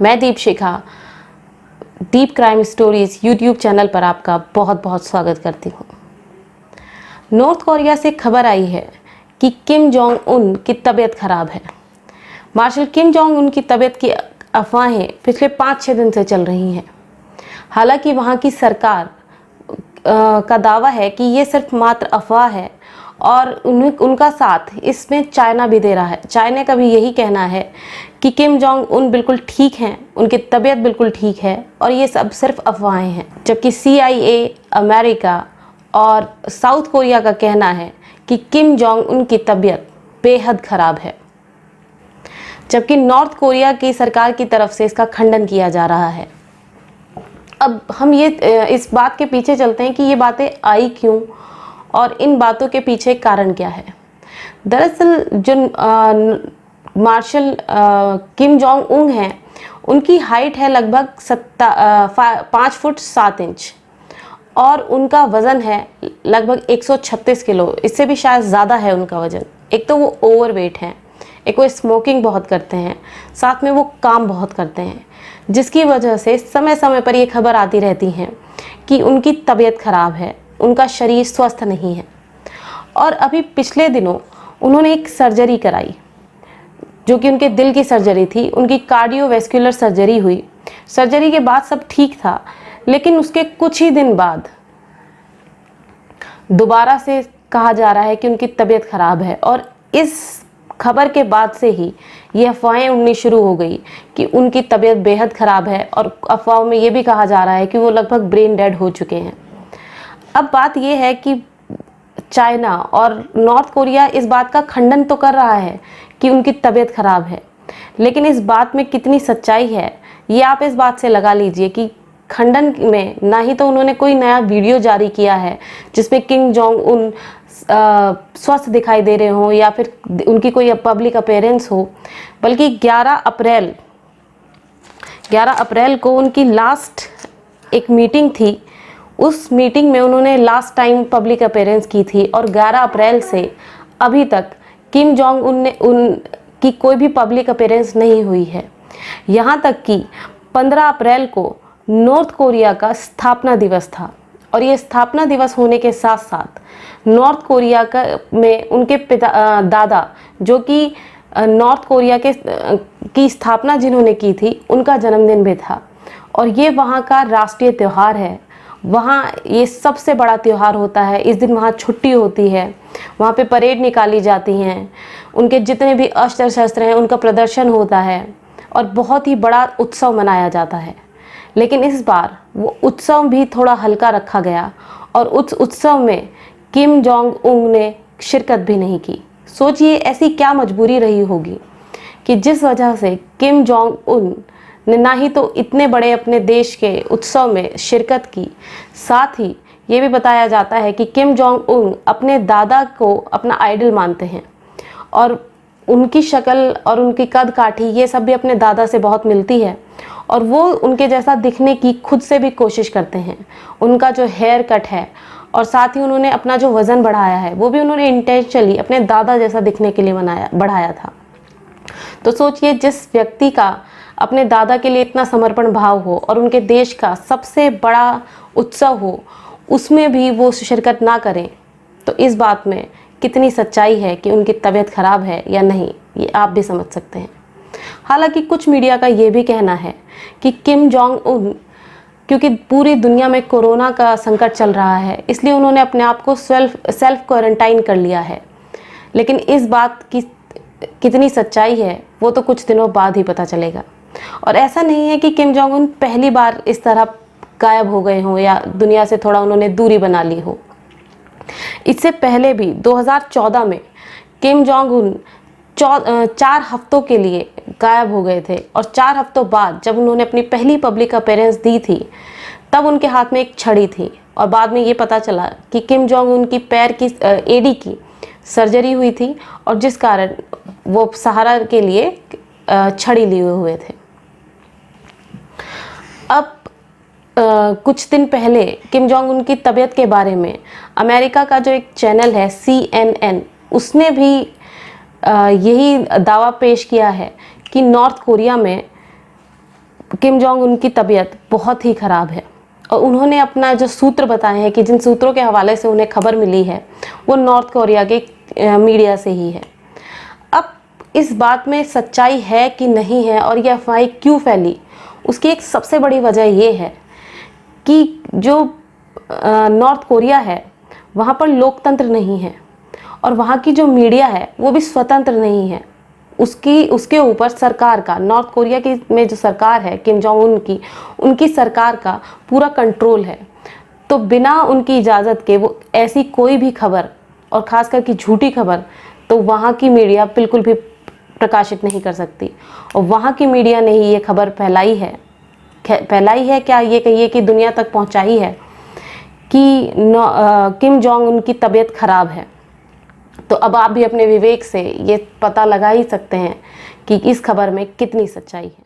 मैं Deepshikha deep crime stories YouTube channel पर आपका बहुत बहुत स्वागत करती हूँ। नॉर्थ कोरिया से खबर आई है कि किम जोंग उन की तबीयत खराब है। मार्शल किम जोंग उन की तबीयत की अफवाहें पिछले 5-6 दिन से चल रही हैं। हालांकि वहाँ की सरकार का दावा है कि ये सिर्फ मात्र अफवाह है और उनका साथ इसमें चाइना भी दे रहा है। चाइना का भी यही कहना है कि किम जोंग उन बिल्कुल ठीक हैं, उनकी तबीयत बिल्कुल ठीक है और ये सब सिर्फ अफवाहें हैं। जबकि CIA, अमेरिका और साउथ कोरिया का कहना है कि किम जोंग उन की तबीयत बेहद ख़राब है। जबकि नॉर्थ कोरिया की सरकार की तरफ से इसका खंडन किया जा रहा है। अब हम इस बात के पीछे चलते हैं कि ये बातें आई क्यों और इन बातों के पीछे कारण क्या है। दरअसल जो मार्शल किम जोंग उन हैं, उनकी हाइट है लगभग 5 फुट 7 इंच और उनका वज़न है लगभग 136 किलो। इससे भी शायद ज़्यादा है उनका वज़न। एक तो वो ओवरवेट हैं, एक वो स्मोकिंग बहुत करते हैं, साथ में वो काम बहुत करते हैं, जिसकी वजह से समय समय पर ये खबर आती रहती हैं कि उनकी तबीयत ख़राब है, उनका शरीर स्वस्थ नहीं है। और अभी पिछले दिनों उन्होंने एक सर्जरी कराई जो कि उनके दिल की सर्जरी थी। उनकी कार्डियोवैस्कुलर सर्जरी हुई। सर्जरी के बाद सब ठीक था, लेकिन उसके कुछ ही दिन बाद दोबारा से कहा जा रहा है कि उनकी तबीयत ख़राब है। और इस खबर के बाद से ही ये अफवाहें उड़नी शुरू हो गई कि उनकी तबीयत बेहद ख़राब है और अफवाहों में ये भी कहा जा रहा है कि वो लगभग ब्रेन डेड हो चुके हैं। अब बात ये है कि चाइना और नॉर्थ कोरिया इस बात का खंडन तो कर रहा है कि उनकी तबीयत ख़राब है, लेकिन इस बात में कितनी सच्चाई है ये आप इस बात से लगा लीजिए कि खंडन में ना ही तो उन्होंने कोई नया वीडियो जारी किया है जिसमें किम जोंग उन स्वस्थ दिखाई दे रहे हों या फिर उनकी कोई पब्लिक अपीयरेंस हो, बल्कि 11 अप्रैल को उनकी लास्ट एक मीटिंग थी। उस मीटिंग में उन्होंने लास्ट टाइम पब्लिक अपीयरेंस की थी और 11 अप्रैल से अभी तक किम जोंग उनकी कोई भी पब्लिक अपीयरेंस नहीं हुई है। यहाँ तक कि 15 अप्रैल को नॉर्थ कोरिया का स्थापना दिवस था और ये स्थापना दिवस होने के साथ साथ नॉर्थ कोरिया में उनके दादा जो कि नॉर्थ कोरिया की स्थापना जिन्होंने की थी, उनका जन्मदिन भी था। और ये वहाँ का राष्ट्रीय त्यौहार है। वहाँ ये सबसे बड़ा त्यौहार होता है। इस दिन वहाँ छुट्टी होती है, वहाँ पे परेड निकाली जाती हैं, उनके जितने भी अस्त्र शस्त्र हैं उनका प्रदर्शन होता है और बहुत ही बड़ा उत्सव मनाया जाता है। लेकिन इस बार वो उत्सव भी थोड़ा हल्का रखा गया और उस उत्सव में किम जोंग उन ने शिरकत भी नहीं की। सोचिए ऐसी क्या मजबूरी रही होगी कि जिस वजह से किम जोंग उन ने ना ही तो इतने बड़े अपने देश के उत्सव में शिरकत की, साथ ही ये भी बताया जाता है कि किम जोंग उन अपने दादा को अपना आइडल मानते हैं और उनकी शक्ल और उनकी कद काठी ये सब भी अपने दादा से बहुत मिलती है और वो उनके जैसा दिखने की खुद से भी कोशिश करते हैं। उनका जो हेयर कट है और साथ ही उन्होंने अपना जो वज़न बढ़ाया है वो भी उन्होंने इंटेंशनली अपने दादा जैसा दिखने के लिए बढ़ाया था। तो सोचिए, जिस व्यक्ति का अपने दादा के लिए इतना समर्पण भाव हो और उनके देश का सबसे बड़ा उत्सव हो, उसमें भी वो शिरकत ना करें, तो इस बात में कितनी सच्चाई है कि उनकी तबीयत ख़राब है या नहीं, ये आप भी समझ सकते हैं। हालांकि कुछ मीडिया का ये भी कहना है कि किम जोंग उन, क्योंकि पूरी दुनिया में कोरोना का संकट चल रहा है, इसलिए उन्होंने अपने आप को सेल्फ क्वारंटाइन कर लिया है। लेकिन इस बात की कितनी सच्चाई है वो तो कुछ दिनों बाद ही पता चलेगा। और ऐसा नहीं है कि किम जोंग उन पहली बार इस तरह गायब हो गए हों या दुनिया से थोड़ा उन्होंने दूरी बना ली हो। इससे पहले भी 2014 में किम जोंग उन 4 हफ्तों के लिए गायब हो गए थे और 4 हफ्तों बाद जब उन्होंने अपनी पहली पब्लिक अपीयरेंस दी थी, तब उनके हाथ में एक छड़ी थी और बाद में ये पता चला कि किम जोंग उन की पैर की एडी की सर्जरी हुई थी और जिस कारण वो सहारा के लिए छड़ी लिए हुए थे। अब कुछ दिन पहले किम जोंग उन की तबीयत के बारे में अमेरिका का जो एक चैनल है CNN, उसने भी यही दावा पेश किया है कि नॉर्थ कोरिया में किम जोंग उन की तबीयत बहुत ही ख़राब है और उन्होंने अपना जो सूत्र बताए हैं कि जिन सूत्रों के हवाले से उन्हें खबर मिली है वो नॉर्थ कोरिया के मीडिया से ही है। अब इस बात में सच्चाई है कि नहीं है और ये अफवाहें क्यों फैली, उसकी एक सबसे बड़ी वजह ये है कि जो नॉर्थ कोरिया है वहाँ पर लोकतंत्र नहीं है और वहाँ की जो मीडिया है वो भी स्वतंत्र नहीं है। उसके ऊपर सरकार का, नॉर्थ कोरिया की में जो सरकार है किम जोंग उन की, उनकी सरकार का पूरा कंट्रोल है। तो बिना उनकी इजाज़त के वो ऐसी कोई भी खबर और ख़ासकर कि झूठी खबर तो वहाँ की मीडिया बिल्कुल भी प्रकाशित नहीं कर सकती। और वहाँ की मीडिया ने ही ये खबर फैलाई है क्या ये कहिए कि दुनिया तक पहुँचाई है कि किम जोंग उन की तबीयत ख़राब है। तो अब आप भी अपने विवेक से ये पता लगा ही सकते हैं कि इस खबर में कितनी सच्चाई है।